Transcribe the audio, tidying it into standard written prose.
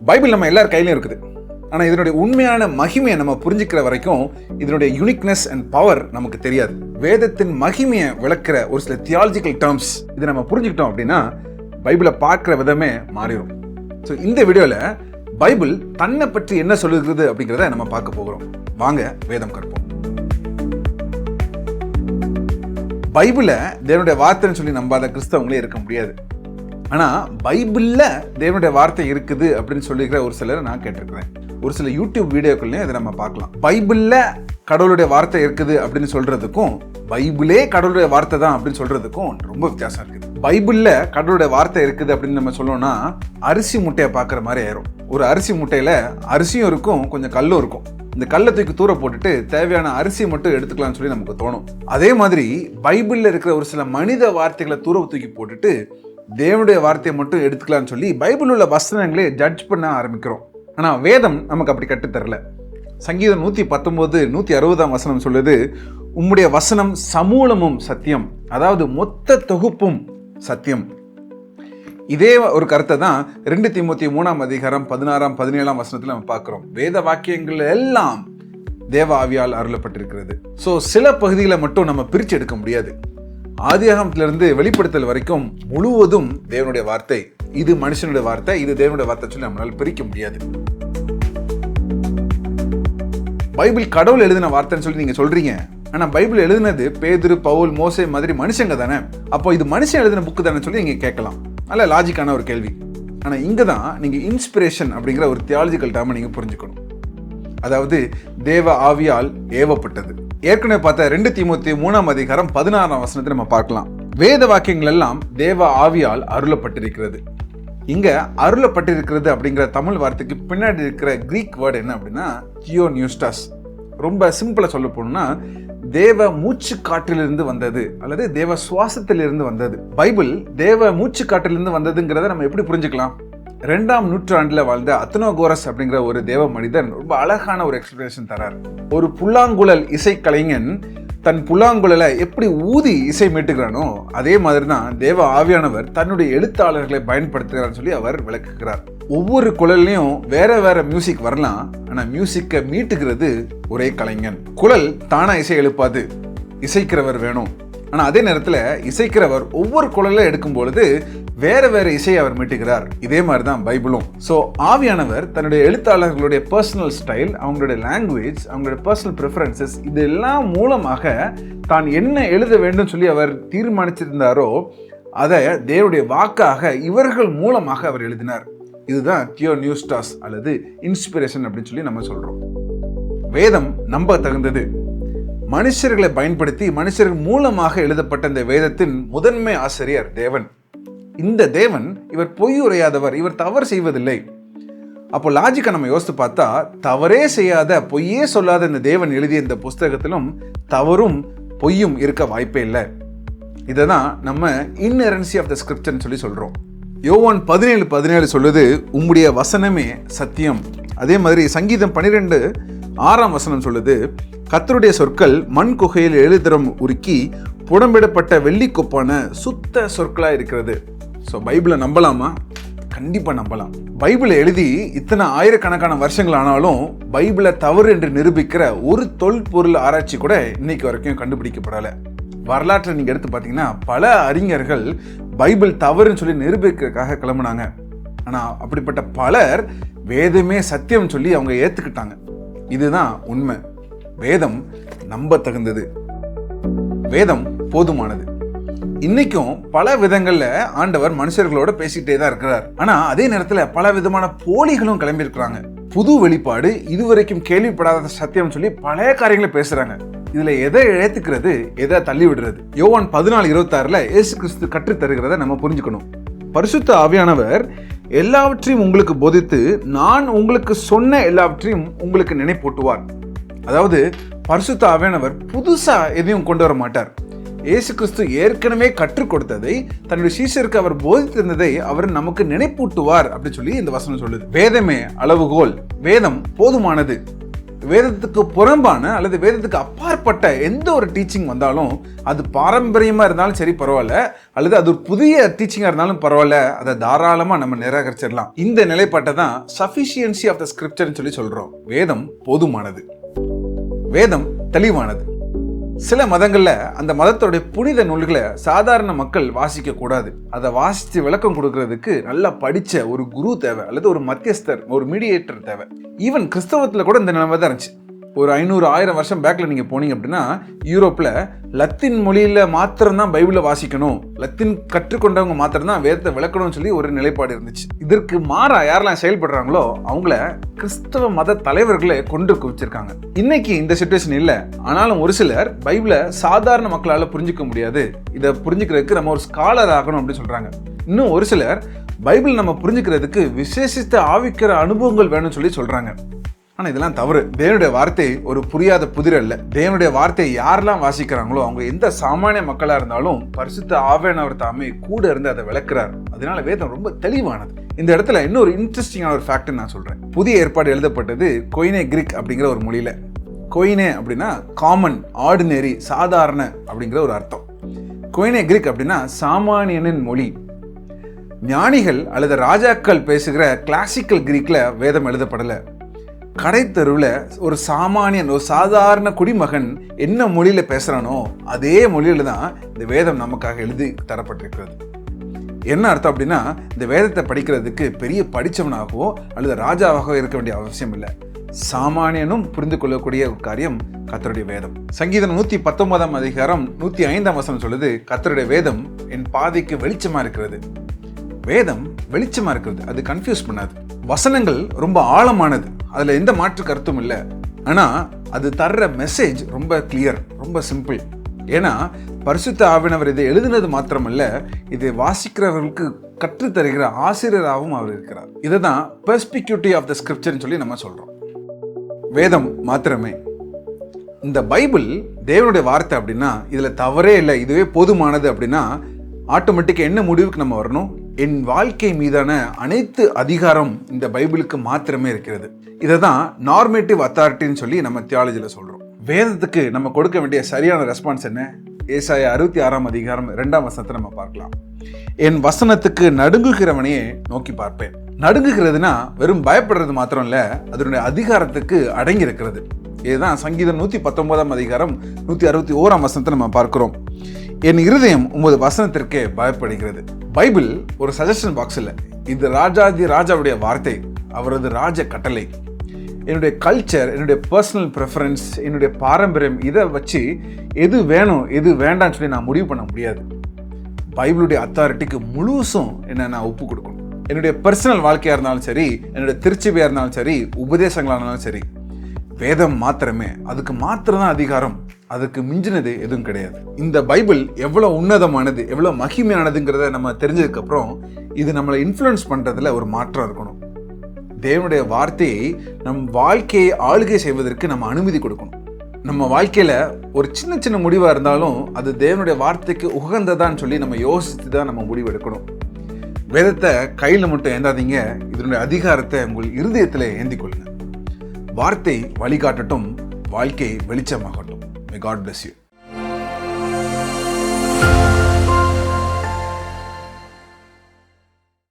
Bible நம்ம எல்லார் கையிலும் இருக்குது. ஆனால் இதனுடைய உண்மையான மகிமையை நம்ம புரிஞ்சுக்கிற வரைக்கும் இதனுடைய யூனிக்னஸ் அண்ட் பவர் நமக்கு தெரியாது. வேதத்தின் மகிமையை விளக்குற ஒரு சில தியாலஜிக்கல் டேர்ம்ஸ் இதை நம்ம புரிஞ்சுக்கிட்டோம் அப்படின்னா பைபிளை பார்க்குற விதமே மாறிடும். ஸோ இந்த வீடியோவில் பைபிள் தன்னை பற்றி என்ன சொல்லுகிறது அப்படிங்கிறத நம்ம பார்க்க போகிறோம். வாங்க வேதம் கற்போம். பைபிளை தேவனுடைய வார்த்தைன்னு சொல்லி நம்பாத கிறிஸ்தவங்களே இருக்க முடியாது. ஆனால் பைபிளில் தேவனுடைய வார்த்தை இருக்குது அப்படின்னு சொல்லிக்கிற ஒரு சிலரை நான் கேட்டிருக்கிறேன். ஒரு சில யூடியூப் வீடியோக்கள்லையும் இதை நம்ம பார்க்கலாம். பைபிளில் கடவுளுடைய வார்த்தை இருக்குது அப்படின்னு சொல்றதுக்கும் பைபிளே கடவுளுடைய வார்த்தை தான் அப்படின்னு சொல்றதுக்கும் ரொம்ப வித்தியாசம் இருக்குது. பைபிளில் கடவுளுடைய வார்த்தை இருக்குது அப்படின்னு நம்ம சொல்லணும்னா அரிசி முட்டையை பார்க்குற மாதிரி ஆயிரும். ஒரு அரிசி முட்டையில் அரிசியும் இருக்கும், கொஞ்சம் கல்லும் இருக்கும். இந்த கல்லை தூக்கி தூர போட்டுட்டு தேவையான அரிசி மட்டும் எடுத்துக்கலாம்னு சொல்லி நமக்கு தோணும். அதே மாதிரி பைபிளில் இருக்கிற ஒரு சில மனித வார்த்தைகளை தூர தூக்கி போட்டுட்டு தேவனுடைய வார்த்தையை மட்டும் எடுத்துக்கலாம்னு சொல்லி பைபிள் உள்ள வசனங்களே ஜட்ஜ் பண்ண ஆரம்பிக்கிறோம். ஆனால் வேதம் நமக்கு அப்படி கட்டுத்தரல. சங்கீதம் 119, 160 வசனம் சொல்லுது, உம்முடைய வசனம் சமூலமும் சத்தியம், அதாவது மொத்த தொகுப்பும் சத்தியம். இதே ஒரு கருத்தை தான் 2 தீமோத்தேயு 3 16, 17 வசனத்தில் நம்ம பார்க்கிறோம். வேத வாக்கியங்கள் எல்லாம் தேவ ஆவியால் அருளப்பட்டிருக்கிறது. ஸோ சில பகுதிகளை மட்டும் நம்ம பிரித்து எடுக்க முடியாது. ஆதியாகமத்திலிருந்து வெளிப்படுத்தல் வரைக்கும் முழுவதும் தேவனுடைய வார்த்தை. இது மனுஷனுடைய வார்த்தை, இது தேவனுடைய வார்த்தை சொல்லி நம்மளால் பிரிக்க முடியாது. பைபிள் கடவுள் எழுதின வார்த்தைன்னு சொல்லி நீங்க சொல்றீங்க. ஆனா பைபிள் எழுதினது பேதுரு, பவுல், மோசே மாதிரி மனுஷங்க தானே. அப்போ இது மனுஷன் எழுதின புக்கு தானே சொல்லி நீங்க கேட்கலாம். நல்ல லாஜிக்கான ஒரு கேள்வி. ஆனா இங்க தான் நீங்க இன்ஸ்பிரேஷன் அப்படிங்கிற ஒரு தியாலஜிக்கல் டேர்மை நீங்க புரிஞ்சுக்கணும். அதாவது தேவ ஆவியால் ஏவப்பட்டது. ஏற்கனவே பார்த்த 2 தீமோத்தேயு 3 16 வசனத்தை நம்ம பார்க்கலாம். வேத வாக்கியங்கள் எல்லாம் தேவ ஆவியால் அருளப்பட்டிருக்கிறது. இங்க அருளப்பட்டிருக்கிறது அப்படிங்கிற தமிழ் வார்த்தைக்கு பின்னாடி இருக்கிற கிரீக் வேர்டு என்ன அப்படின்னா தியோனியூஸ்டாஸ். ரொம்ப சிம்பிளா சொல்ல போனோம்னா தேவ மூச்சு காற்றிலிருந்து வந்தது அல்லது தேவ சுவாசத்திலிருந்து வந்தது. பைபிள் தேவ மூச்சு காற்றிலிருந்து வந்ததுங்கிறத நம்ம எப்படி புரிஞ்சுக்கலாம்? 2ஆம் நூற்றாண்டுல வாழ்ந்த அத்னோகோரஸ் அப்படிங்கிற ஒரு தேவ மனிதன் ரொம்ப அழகான ஒரு எக்ஸ்பிளனேஷன் தரார். ஒரு புல்லாங்குழல் இசைக்கலைஞன் தன் புல்லாங்குழலை எப்படி ஊதி இசை மீட்டுகிறானோ அதே மாதிரி தான் தேவ ஆவியானவர் தன்னுடைய எழுத்தாளர்களை பயன்படுத்துகிறான்னு சொல்லி அவர் விளக்குகிறார். ஒவ்வொரு குழல்லையும் வேற வேற மியூசிக் வரலாம், ஆனா மியூசிக்கை மீட்டுகிறது ஒரே கலைஞன். குழல் தானா இசை எழுப்பாது, இசைக்கிறவர் வேணும். ஆனா அதே நேரத்தில் இசைக்கிறவர் ஒவ்வொரு குழலை எடுக்கும் பொழுது வேற வேற இசையை அவர் மீட்டுகிறார். இதே மாதிரி தான் பைபிளும். ஸோ ஆவியானவர் தன்னுடைய எழுத்தாளர்களுடைய பர்சனல் ஸ்டைல், அவங்களுடைய லாங்குவேஜ், அவங்களுடைய பர்சனல் ப்ரிஃபரன்சஸ் இதெல்லாம் மூலமாக தான் என்ன எழுத வேண்டும் சொல்லி அவர் தீர்மானிச்சிருந்தாரோ அதை தேவனுடைய வாக்காக இவர்கள் மூலமாக அவர் எழுதினார். இதுதான் தியோனியூஸ்டாஸ் அல்லது இன்ஸ்பிரேஷன் அப்படின்னு சொல்லி நம்ம சொல்றோம். வேதம் நம்ப தகுந்தது. மனுஷர்களை பயன்படுத்தி மனுஷர்கள் மூலமாக எழுதப்பட்ட இந்த வேதத்தின் முதன்மை ஆசிரியர் தேவன். இந்த தேவன் இவர் பொய் உரையாதவர், இவர் தவறு செய்வதில்லை. அப்போ லாஜிக்கா நம்ம யோசித்து பார்த்தா தவறே செய்யாத, பொய்யே சொல்லாத இந்த தேவன் எழுதிய இந்த புஸ்தகத்திலும் தவறும் பொய்யும் இருக்க வாய்ப்பே இல்லை. இதை தான் நம்ம இன்ஹெரன்சி ஆஃப் த ஸ்கிரிப்சர்னு சொல்லி சொல்றோம். யோவான் 17:17 சொல்லுது, உம்முடைய வசனமே சத்தியம். அதே மாதிரி சங்கீதம் 12:6 வசனம் சொல்லுது, கர்த்தருடைய சொற்கள் மண் குகையில் எழுதிரம் உருக்கி புடம்பிடப்பட்ட வெள்ளிக்கொப்பான சுத்த சொற்களா இருக்கிறது. ஸோ பைபிளை நம்பலாமா? கண்டிப்பா நம்பலாம். பைபிளை எழுதி இத்தனை ஆயிரக்கணக்கான வருஷங்கள் ஆனாலும் பைபிளை தவறு என்று நிரூபிக்கிற ஒரு தொல்பொருள் ஆராய்ச்சி கூட இன்னைக்கு வரைக்கும் கண்டுபிடிக்கப்படலை. வரலாற்றை நீங்க எடுத்து பார்த்தீங்கன்னா பல அறிஞர்கள் பைபிள் தவறுன்னு சொல்லி நிரூபிக்கிறதுக்காக கிளம்புனாங்க. ஆனா அப்படிப்பட்ட பலர் வேதமே சத்தியம் சொல்லி அவங்க ஏத்துக்கிட்டாங்க. இதுதான் உண்மை. வேதம் நம்ப தகுந்தது. வேதம் போதுமானது. இன்னைக்கும் பல விதங்கள்ல ஆண்டவர் மனுஷர்களோட பேசிக்கிட்டே தான் இருக்கிறார். ஆனா அதே நேரத்துல பல விதமான போலிகளும் கிளம்பி இருக்கிறாங்க. புது வெளிப்பாடு, இதுவரைக்கும் கேள்விப்படாத சத்தியம் சொல்லி பல காரியங்களை பேசுறாங்க. இதுல எதை ஏத்துக்கிறது, எதை தள்ளி விடுறது? யோவான் 14:26 இயேசு கிறிஸ்து கற்றுத் தருகிறத நம்ம புரிஞ்சுக்கணும். பரிசுத்த ஆவியானவர் எல்லாவற்றையும் உங்களுக்கு போதித்து நான் உங்களுக்கு சொன்ன எல்லாவற்றையும் உங்களுக்கு நினைப்பூட்டுவார். அதாவது பரிசுத்த ஆவியானவர் புதுசா எதையும் கொண்டு வர மாட்டார். இயேசு கிறிஸ்து ஏற்கனவே கற்றுக் கொடுத்ததை, தன்னுடைய சீஷருக்கு அவர் போதித்திருந்ததை அவர் நமக்கு நினைப்பூட்டுவார் அப்படின்னு சொல்லி இந்த வசனம் சொல்லுது. வேதமே அளவுகோல், வேதம் போதுமானது. வேதத்துக்கு புறம்பான அல்லது வேதத்துக்கு அப்பாற்பட்ட எந்த ஒரு டீச்சிங் வந்தாலும் அது பாரம்பரியமாக இருந்தாலும் சரி பரவாயில்ல, அல்லது அது ஒரு புதிய டீச்சிங்காக இருந்தாலும் பரவாயில்ல, அதை தாராளமாக நம்ம நிராகரிச்சிடலாம். இந்த நிலைப்பாட்டை தான் சஃபிஷியன்சி ஆஃப் த ஸ்கிரிப்சர்னு சொல்லி சொல்கிறோம். வேதம் போதுமானது, வேதம் தெளிவானது. சில மதங்கள்ல அந்த மதத்தோடைய புனித நூல்களை சாதாரண மக்கள் வாசிக்க கூடாது. அதை வாசித்து விளக்கம் கொடுக்கறதுக்கு நல்லா படிச்ச ஒரு குரு தேவை, அல்லது ஒரு மத்தியஸ்தர், ஒரு மீடியேட்டர் தேவை. ஈவன் கிறிஸ்தவத்தில் கூட இந்த நிலைமை தான் இருந்துச்சு. ஒரு 500-1000 வருஷம் பேக்ல நீங்க போனீங்க அப்படின்னா, யூரோப்ல லத்தீன் மொழியில மாத்திரம்தான் பைபிளை வாசிக்கணும், லத்தீன் கற்றுக்கொண்டவங்க மாத்திரம்தான் வேதத்தை விளக்கணும்னு சொல்லி ஒரு நிலைப்பாடு இருந்துச்சு. இதற்கு மாறா யாரெல்லாம் செயல்படுறாங்களோ அவங்கள கிறிஸ்தவ மத தலைவர்களை கொண்டு குவிச்சிருக்காங்க. இன்னைக்கு இந்த சிச்சுவேஷன் இல்லை. ஆனாலும் ஒரு சிலர் பைபிளை சாதாரண மக்களால புரிஞ்சுக்க முடியாது, இதை புரிஞ்சுக்கிறதுக்கு நம்ம ஒரு ஸ்காலர் ஆகணும் அப்படின்னு சொல்றாங்க. இன்னும் ஒரு சிலர் பைபிள் நம்ம புரிஞ்சுக்கிறதுக்கு விசேஷித்த ஆவிக்கிற அனுபவங்கள் வேணும்னு சொல்லி சொல்றாங்க. ஆனால் இதெல்லாம் தவறு. தேவனுடைய வார்த்தை ஒரு புரியாத புதிர் அல்ல. தேவனுடைய வார்த்தையை யாரெல்லாம் வாசிக்கிறாங்களோ அவங்க எந்த சாமானிய மக்களாக இருந்தாலும் பரிசுத்த ஆவியானவர் தாமே கூட இருந்து அதை விளக்குறார். அதனால வேதம் ரொம்ப தெளிவானது. இந்த இடத்துல இன்னொரு இன்ட்ரெஸ்டிங்கான ஒரு ஃபேக்ட் நான் சொல்றேன். புதிய ஏற்பாடு எழுதப்பட்டது கொய்னே கிரீக் அப்படிங்கிற ஒரு மொழியில. கொய்னே அப்படின்னா காமன், ஆர்டினரி, சாதாரண அப்படிங்கிற ஒரு அர்த்தம். கொய்னே கிரீக் அப்படின்னா சாமானியனின் மொழி. ஞானிகள் அல்லது ராஜாக்கள் பேசுகிற கிளாசிக்கல் கிரீக்ல வேதம் எழுதப்படலை. கடைத்தெருவில் ஒரு சாமானியன், ஒரு சாதாரண குடிமகன் என்ன மொழியில பேசுறானோ அதே மொழியில தான் இந்த வேதம் நமக்காக எழுதி தரப்பட்டிருக்கிறது. என்ன அர்த்தம் அப்படின்னா, இந்த வேதத்தை படிக்கிறதுக்கு பெரிய படிச்சவனாகவோ அல்லது ராஜாவாகவோ இருக்க வேண்டிய அவசியம் இல்லை. சாமானியனும் புரிந்து கொள்ளக்கூடிய ஒரு காரியம் கர்த்தருடைய வேதம். சங்கீதம் 119 அதிகாரம் 105 வசனம் சொல்லுது, கர்த்தருடைய வேதம் என் பாதைக்கு வெளிச்சமா இருக்கிறது. வேதம் வெளிச்சமா இருக்கிறது, அது கன்ஃபியூஸ் பண்ணாது. வசனங்கள் ரொம்ப ஆழமானது, அதுல எந்த மாற்று கருத்தும் இல்லை. ஆனா அது தர்ற மெசேஜ் ரொம்ப கிளியர், ரொம்ப சிம்பிள். ஏன்னா பரிசுத்த ஆவியானவர் இதை எழுதினது மாத்திரமல்ல, இதை வாசிக்கிறவர்களுக்கு கற்றுத்தருகிற ஆசிரியராகவும் அவர் இருக்கிறார். இதை தான் பெர்ஸ்பிக்யூட்டிவ் ஆஃப் த ஸ்கிரிப்சர்னு சொல்லி நம்ம சொல்றோம். வேதம் மாத்திரமே. இந்த பைபிள் தேவனுடைய வார்த்தை அப்படின்னா இதுல தவறே இல்லை, இதுவே போதுமானது அப்படின்னா ஆட்டோமேட்டிக்காக என்ன முடிவுக்கு நம்ம வரணும்? என் வாழ்க்கை மீதான அனைத்து அதிகாரம் இந்த பைபிளுக்கு மாத்திரமே இருக்கிறது. இதை தான் நார்மேட்டிவ் அத்தாரிட்டின்னு சொல்லி நம்ம தியாலஜியில் சொல்கிறோம். வேதத்துக்கு நம்ம கொடுக்க வேண்டிய சரியான ரெஸ்பான்ஸ் என்ன? ஏசாயா 66 அதிகாரம் 2 வசனத்தை நம்ம பார்க்கலாம். என் வசனத்துக்கு நடுங்குகிறவனையே நோக்கி பார்ப்பேன். நடுங்குகிறதுனா வெறும் பயப்படுறது மாத்திரம் இல்லை, அதனுடைய அதிகாரத்துக்கு அடங்கி இருக்கிறது. இதுதான் சங்கீதம் 119 அதிகாரம் 161 வசனத்தை நம்ம பார்க்கிறோம். என் இருதயம் உமது வசனத்திற்கே பயப்படுகிறது. பைபிள் ஒரு சஜஷன் பாக்ஸ் இல்லை, இது ராஜாதி ராஜாவுடைய வார்த்தை, அவரது ராஜ கட்டளை. என்னுடைய கல்ச்சர், என்னுடைய பர்சனல் ப்ரெஃபரன்ஸ், என்னுடைய பாரம்பரியம், இதை வச்சு எது வேணும் எது வேண்டாம்னு சொல்லி நான் முடிவு பண்ண முடியாது. பைபிளுடைய அத்தாரிட்டிக்கு முழுசும் என்ன நான் ஒப்பு கொடுக்கணும். என்னுடைய பர்சனல் வாழ்க்கையாக இருந்தாலும் சரி, என்னுடைய திருச்சபையாக இருந்தாலும் சரி, உபதேசங்களாக இருந்தாலும் சரி, வேதம் மாத்திரமே, அதுக்கு மாத்திரம் தான் அதிகாரம், அதுக்கு மிஞ்சினது எதுவும் கிடையாது. இந்த பைபிள் எவ்வளவு உன்னதமானது, எவ்வளவு மகிமையானதுங்கிறத நம்ம தெரிஞ்சதுக்கு அப்புறம் இது நம்மளை இன்ஃப்ளூயன்ஸ் பண்றதுல ஒரு மாற்றம் இருக்கணும். தேவனுடைய வார்த்தையை நம் வாழ்க்கையை ஆளுகை செய்வதற்கு நம்ம அனுமதி கொடுக்கணும். நம்ம வாழ்க்கையில ஒரு சின்ன சின்ன முடிவா இருந்தாலும் அது தேவனுடைய வார்த்தைக்கு உகந்ததான்னு சொல்லி நம்ம யோசித்து தான் நம்ம முடிவு எடுக்கணும். வேதத்தை கையில மட்டும் ஏந்தாதீங்க, இதனுடைய அதிகாரத்தை உங்கள் இருதயத்தில் ஏந்தி கொள்ளுங்க. வார்த்தை வழிகாட்டட்டும், வாழ்க்கை வெளிச்சமாகட்டும். May God bless you.